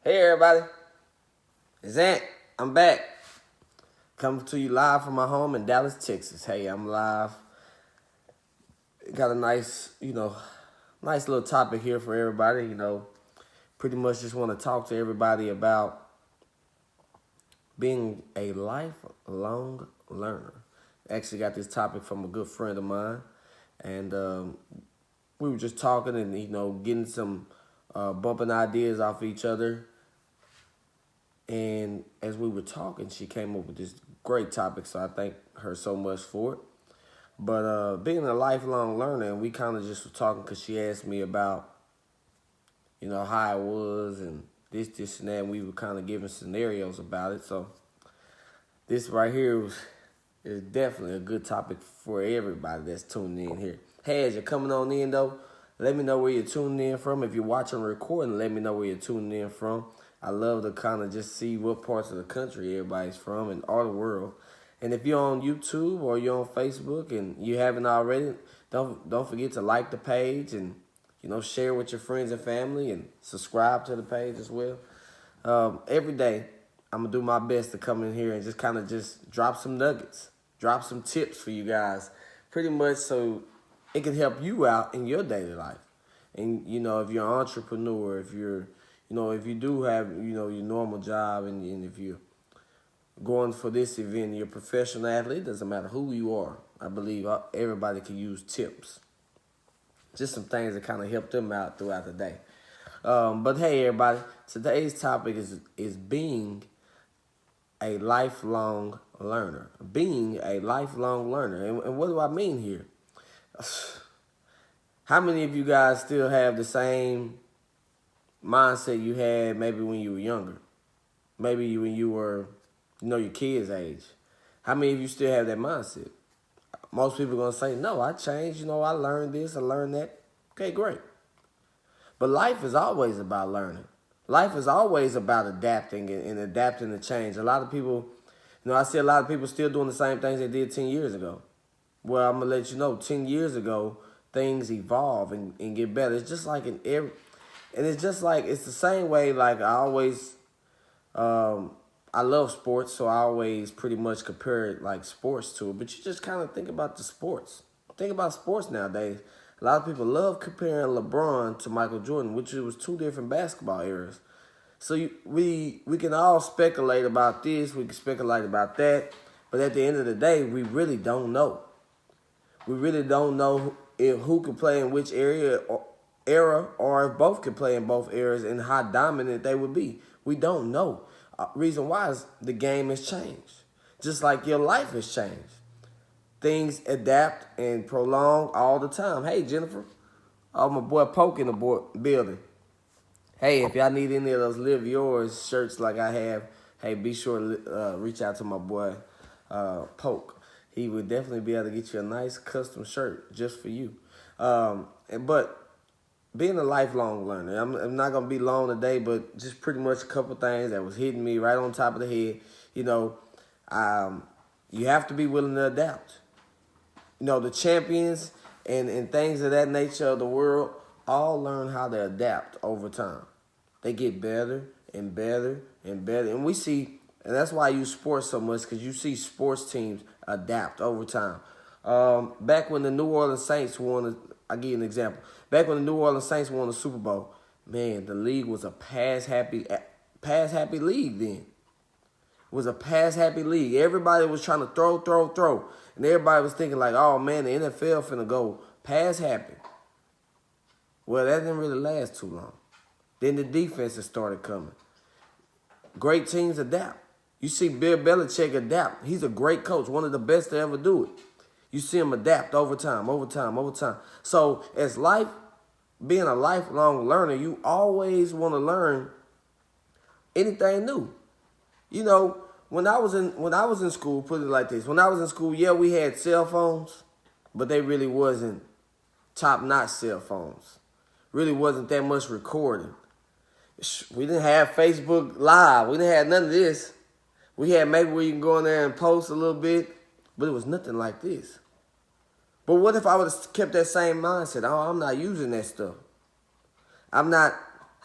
Hey everybody, it's Ant. I'm back. Coming to you live from my home in Dallas, Texas. Hey, I'm live. Got a nice little topic here for everybody. Pretty much just want to talk to everybody about being a lifelong learner. Actually got this topic from a good friend of mine. And we were just talking and, getting some bumping ideas off each other. And as we were talking, she came up with this great topic, so I thank her so much for it. But being a lifelong learner, and we kind of just were talking because she asked me about, how I was and this, and that, and we were kind of giving scenarios about it. So this right here is definitely a good topic for everybody that's tuning in here. Hey, as you're coming on in, though, let me know where you're tuning in from. If you're watching a recording, let me know where you're tuning in from. I love to kind of just see what parts of the country everybody's from and all the world. And if you're on YouTube or you're on Facebook and you haven't already, don't forget to like the page and, share with your friends and family and subscribe to the page as well. Every day, I'm going to do my best to come in here and just kind of just drop some nuggets, drop some tips for you guys, pretty much so it can help you out in your daily life. And, if you're an entrepreneur, if you do have, your normal job and if you're going for this event, you're a professional athlete, it doesn't matter who you are. I believe everybody can use tips. Just some things that kind of help them out throughout the day. But hey, everybody, today's topic is being a lifelong learner. Being a lifelong learner. And what do I mean here? How many of you guys still have the same mindset you had maybe when you were younger? Maybe when you were, your kid's age. How many of you still have that mindset? Most people are going to say, no, I changed. I learned this, I learned that. Okay, great. But life is always about learning. Life is always about adapting and adapting to change. A lot of people, I see a lot of people still doing the same things they did 10 years ago. Well, I'm going to let you know, 10 years ago, things evolve and get better. It's just like and it's just like, it's the same way, like I always, I love sports, so I always pretty much compare it like sports to it. But you just kind of think about the sports. Think about sports nowadays. A lot of people love comparing LeBron to Michael Jordan, which was two different basketball eras. So we can all speculate about this, we can speculate about that, but at the end of the day, we really don't know. We really don't know who can play in which era, or if both can play in both eras and how dominant they would be. We don't know. Reason why is the game has changed. Just like your life has changed. Things adapt and prolong all the time. Hey, Jennifer. Oh, my boy Poke in the building. Hey, if y'all need any of those Live Yours shirts like I have, hey, be sure to reach out to my boy Poke. He would definitely be able to get you a nice custom shirt just for you. But being a lifelong learner, I'm not going to be long today, but just pretty much a couple things that was hitting me right on top of the head. You have to be willing to adapt. The champions and things of that nature of the world all learn how to adapt over time. They get better and better and better. And we see, and that's why I use sports so much, because you see sports teams adapt over time. Back when the New Orleans Saints I'll give you an example. Back when the New Orleans Saints won the Super Bowl, man, the league was a pass-happy league then. It was a pass-happy league. Everybody was trying to throw. And everybody was thinking like, oh, man, the NFL finna go pass-happy. Well, that didn't really last too long. Then the defenses started coming. Great teams adapt. You see Bill Belichick adapt. He's a great coach, one of the best to ever do it. You see him adapt over time. So as being a lifelong learner, you always want to learn anything new. When I was in school, put it like this. When I was in school, yeah, we had cell phones, but they really wasn't top-notch cell phones. Really wasn't that much recording. We didn't have Facebook Live. We didn't have none of this. We had maybe where you can go in there and post a little bit, but it was nothing like this. But what if I would have kept that same mindset? Oh, I'm not using that stuff. I'm not,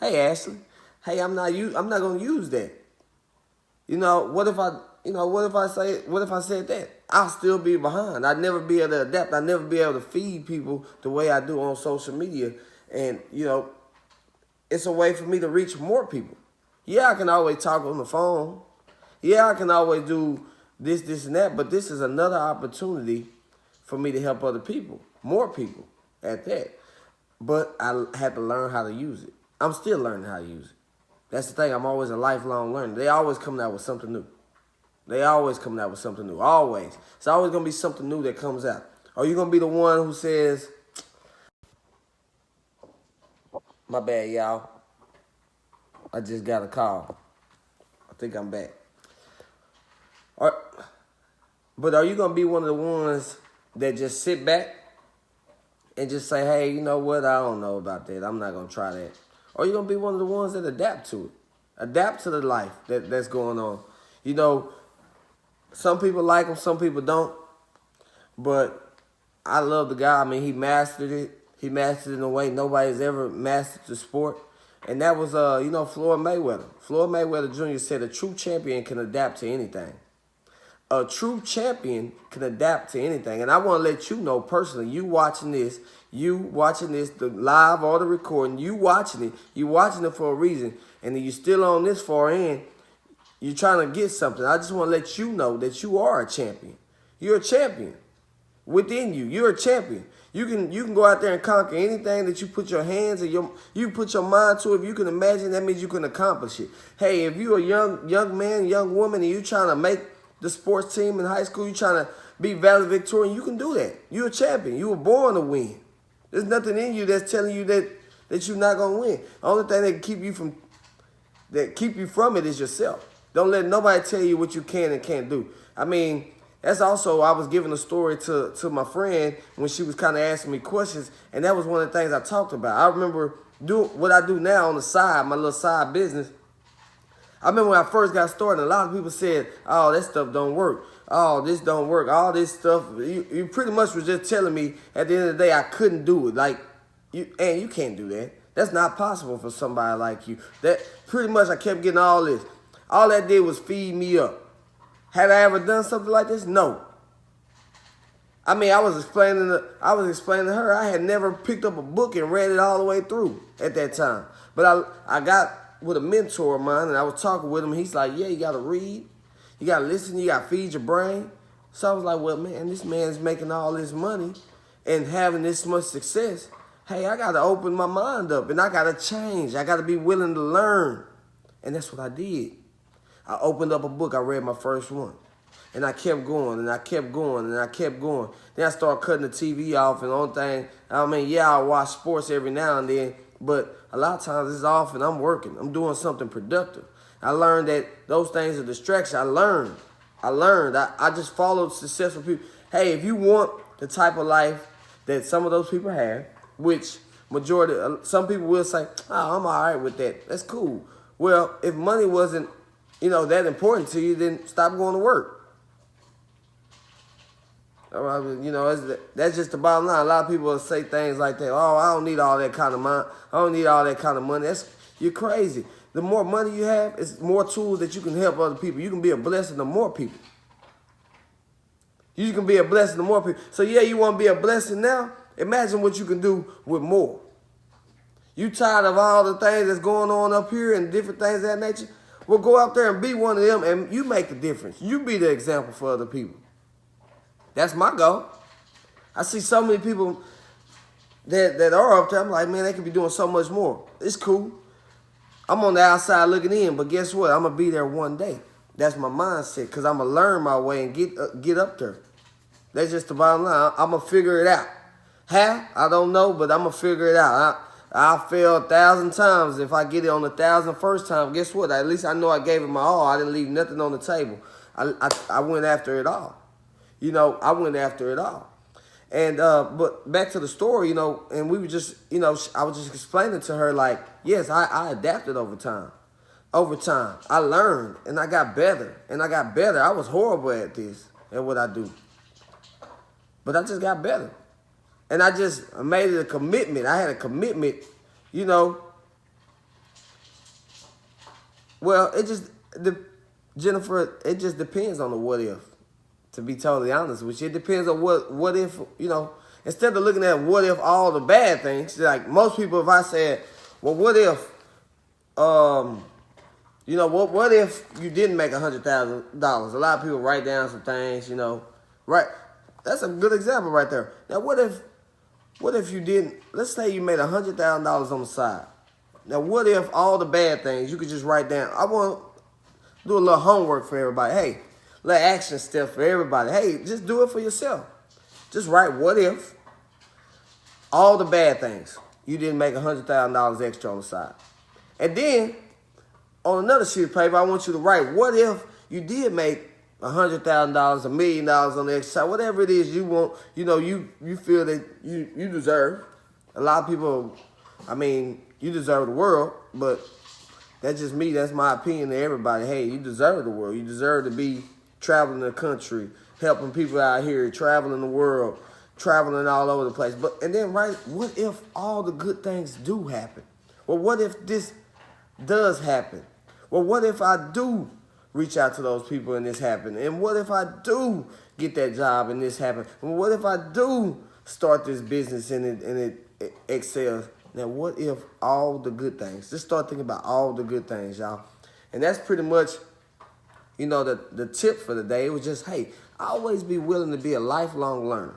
hey, Ashley, Hey, I'm not gonna use that. What if what if I said that? I'll still be behind. I'd never be able to adapt. I'd never be able to feed people the way I do on social media. And, it's a way for me to reach more people. Yeah, I can always talk on the phone. Yeah, I can always do this, and that, but this is another opportunity for me to help other people, more people at that. But I had to learn how to use it. I'm still learning how to use it. That's the thing. I'm always a lifelong learner. They always coming out with something new. They always coming out with something new. Always. It's always going to be something new that comes out. Are you going to be the one who says, my bad, y'all. I just got a call. I think I'm back. But are you going to be one of the ones that just sit back and just say, hey, you know what? I don't know about that. I'm not going to try that. Or are you going to be one of the ones that adapt to it? Adapt to the life that's going on. Some people like him, some people don't. But I love the guy. I mean, he mastered it. He mastered it in a way nobody's ever mastered the sport. And that was, Floyd Mayweather. Floyd Mayweather Jr. said a true champion can adapt to anything. A true champion can adapt to anything. And I want to let you know personally, you watching this, the live or the recording, you watching it for a reason. And then you still on this far in, you're trying to get something. I just want to let you know that you are a champion. You're a champion. Within you, you're a champion. You can go out there and conquer anything that you put your hands and you put your mind to. If you can imagine, that means you can accomplish it. Hey, if you're a young man, young woman, and you're trying to make the sports team in high school, you're trying to be valedictorian, you can do that. You're a champion. You were born to win. There's nothing in you that's telling you that you're not gonna win. The only thing that keep you from it is yourself. Don't let nobody tell you what you can and can't do. I mean, that's also, I was giving a story to my friend when she was kind of asking me questions, and that was one of the things I talked about. I remember doing what I do now on the side, my little side business. I remember when I first got started, a lot of people said, oh, that stuff don't work. Oh, this don't work. All this stuff. You pretty much was just telling me at the end of the day I couldn't do it. Like, you can't do that. That's not possible for somebody like you. That pretty much I kept getting all this. All that did was feed me up. Had I ever done something like this? No. I mean, I was explaining to her I had never picked up a book and read it all the way through at that time. But I got with a mentor of mine, and I was talking with him. He's like, yeah, you got to read. You got to listen. You got to feed your brain. So I was like, well, man, this man's making all this money and having this much success. Hey, I got to open my mind up, and I got to change. I got to be willing to learn. And that's what I did. I opened up a book. I read my first one. And I kept going, and I kept going, and I kept going. Then I started cutting the TV off, and the only thing, I watch sports every now and then, but a lot of times it's off and I'm working. I'm doing something productive. I learned that those things are distractions. I learned. I just followed successful people. Hey, if you want the type of life that some of those people have, which some people will say, oh, I'm all right with that. That's cool. Well, if money wasn't, that important to you, then stop going to work. All right, that's just the bottom line. A lot of people will say things like that. Oh, I don't need all that kind of money. I don't need all that kind of money. You're crazy. The more money you have, it's more tools that you can help other people. You can be a blessing to more people. You can be a blessing to more people. So, yeah, you want to be a blessing now? Imagine what you can do with more. You tired of all the things that's going on up here and different things of that nature? Well, go out there and be one of them, and you make the difference. You be the example for other people. That's my goal. I see so many people that are up there. I'm like, man, they could be doing so much more. It's cool. I'm on the outside looking in, but guess what? I'm going to be there one day. That's my mindset, because I'm going to learn my way and get up there. That's just the bottom line. I'm going to figure it out. How? I don't know, but I'm going to figure it out. I'll fail 1,000 times. If I get it on the 1,001st time, guess what? At least I know I gave it my all. I didn't leave nothing on the table. I went after it all. I went after it all. And, but back to the story, and we were just, I was just explaining to her, like, yes, I adapted over time. Over time, I learned, and I got better, I was horrible at this, at what I do. But I just got better. And I just made it a commitment. I had a commitment, Well, Jennifer, it just depends on the what if. To be totally honest with you, it depends on what if, instead of looking at what if all the bad things, like most people, if I said, well, what if, what if you didn't make $100,000? A lot of people write down some things, right? That's a good example right there. Now, what if you didn't? Let's say you made $100,000 on the side. Now, what if all the bad things you could just write down? I want to do a little homework for everybody. Hey, little action step for everybody. Hey, just do it for yourself. Just write what if all the bad things you didn't make $100,000 extra on the side, and then on another sheet of paper, I want you to write what if you did make $100,000, $1 million on the extra side, whatever it is you want. You feel that you deserve. A lot of people, you deserve the world, but that's just me. That's my opinion to everybody. Hey, you deserve the world. You deserve to be traveling the country, helping people out here, traveling the world, traveling all over the place. And then what if all the good things do happen? Well, what if this does happen? Well, what if I do reach out to those people and this happen? And what if I do get that job and this happen? And what if I do start this business and it excels? Now, what if all the good things? Just start thinking about all the good things, y'all. And that's pretty much, the tip for the day. It was just, hey, always be willing to be a lifelong learner.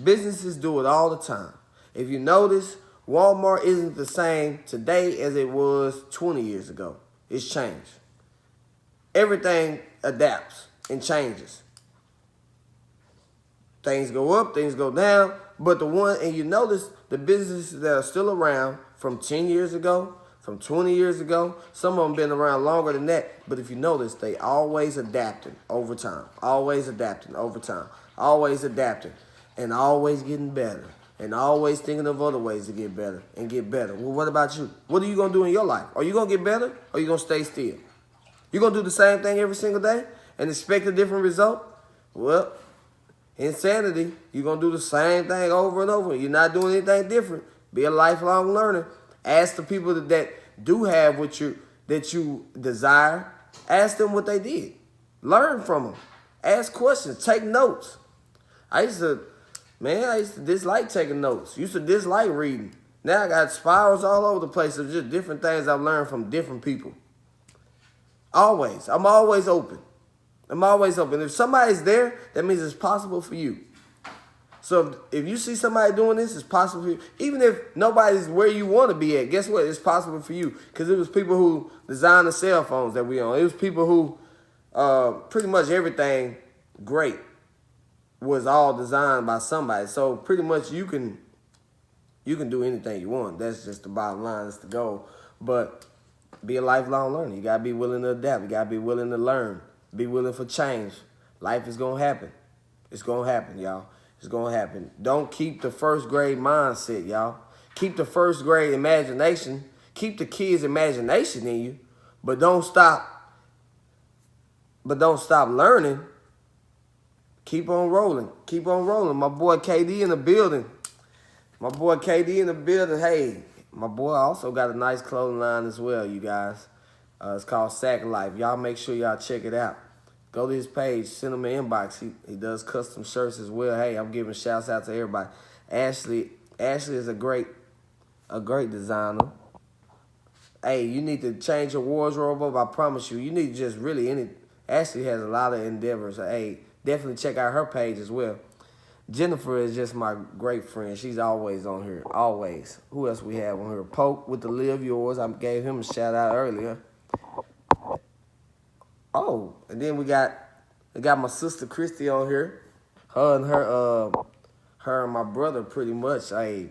Businesses do it all the time. If you notice, Walmart isn't the same today as it was 20 years ago. It's changed. Everything adapts and changes. Things go up, things go down. But you notice the businesses that are still around from 10 years ago, from 20 years ago, some of them been around longer than that. But if you notice, they always adapting over time. Always adapting over time. Always adapting. And always getting better. And always thinking of other ways to get better and get better. Well, what about you? What are you going to do in your life? Are you going to get better or are you going to stay still? You going to do the same thing every single day and expect a different result? Well, insanity. You're going to do the same thing over and over. You're not doing anything different. Be a lifelong learner. Ask the people that do have that you desire. Ask them what they did. Learn from them. Ask questions. Take notes. I used to dislike taking notes. Used to dislike reading. Now I got spirals all over the place of just different things I've learned from different people. Always. I'm always open. I'm always open. If somebody's there, that means it's possible for you. So if you see somebody doing this, it's possible for you. Even if nobody's where you want to be at, guess what? It's possible for you. Because it was people who designed the cell phones that we own. It was people who pretty much everything great was all designed by somebody. So pretty much you can do anything you want. That's just the bottom line. That's the goal. But be a lifelong learner. You got to be willing to adapt. You got to be willing to learn. Be willing for change. Life is going to happen. It's going to happen, y'all. It's going to happen. Don't keep the first grade mindset, y'all. Keep the first grade imagination. Keep the kids' imagination in you. But don't stop learning. Keep on rolling. Keep on rolling. My boy KD in the building. Hey, my boy also got a nice clothing line as well, you guys. It's called Sack Life. Y'all make sure y'all check it out. Go to his page. Send him an inbox. He does custom shirts as well. Hey, I'm giving shouts out to everybody. Ashley is a great designer. Hey, you need to change your wardrobe up. I promise you. You need to just Ashley has a lot of endeavors. Hey, definitely check out her page as well. Jennifer is just my great friend. She's always on here. Always. Who else we have on here? Poke with the Live Yours. I gave him a shout out earlier. Oh, and then we got my sister Christy on here. Her and my brother pretty much. Hey,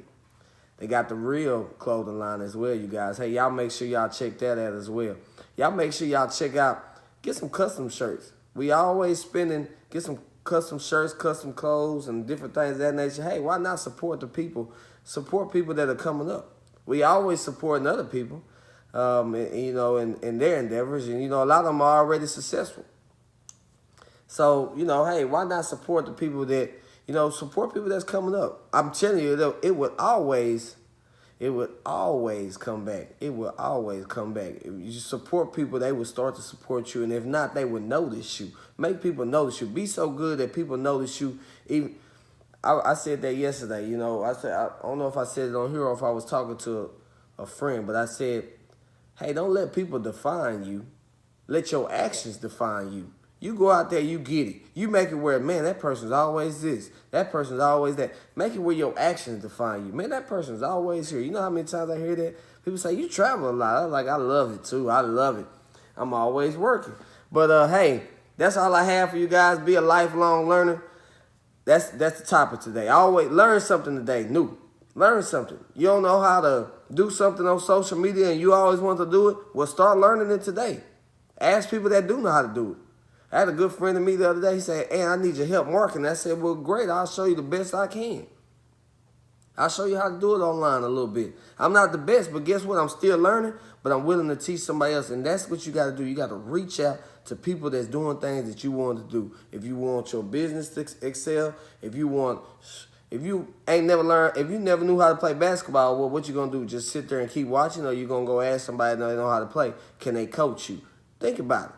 they got the real clothing line as well, you guys. Hey, y'all make sure y'all check that out as well. Y'all make sure y'all get some custom shirts. We always get some custom shirts, custom clothes, and different things of that nature. Hey, why not support the people? Support people that are coming up. We always supporting other people, in their endeavors. And, a lot of them are already successful. So, hey, why not support the people that, support people that's coming up? I'm telling you, it would always it would always come back. It will always come back. If you support people, they will start to support you. And if not, they would notice you. Make people notice you. Be so good that people notice you. Even I said that yesterday, you know. I don't know if I said it on here or if I was talking to a friend, but I said, hey, don't let people define you. Let your actions define you. You go out there, you get it. You make it where, man, that person's always this. That person's always that. Make it where your actions define you. Man, that person's always here. You know how many times I hear that? People say, you travel a lot. I'm like, I love it, too. I love it. I'm always working. But, hey, that's all I have for you guys. Be a lifelong learner. That's the topic today. Always learn something today, new. Learn something. You don't know how to do something on social media and you always want to do it? Well, start learning it today. Ask people that do know how to do it. I had a good friend of me the other day. He said, hey, I need your help marketing. I said, well, great. I'll show you the best I can. I'll show you how to do it online a little bit. I'm not the best, but guess what? I'm still learning, but I'm willing to teach somebody else. And that's what you got to do. You got to reach out to people that's doing things that you want to do. If you want your business to excel, if you ain't never learned, if you never knew how to play basketball, well, what you going to do? Just sit there and keep watching, or you going to go ask somebody that know how to play? Can they coach you? Think about it.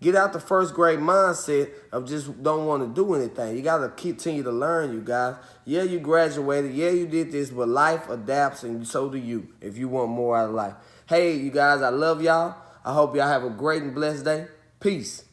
Get out the first grade mindset of just don't want to do anything. You got to continue to learn, you guys. Yeah, you graduated. Yeah, you did this, but life adapts and so do you if you want more out of life. Hey, you guys, I love y'all. I hope y'all have a great and blessed day. Peace.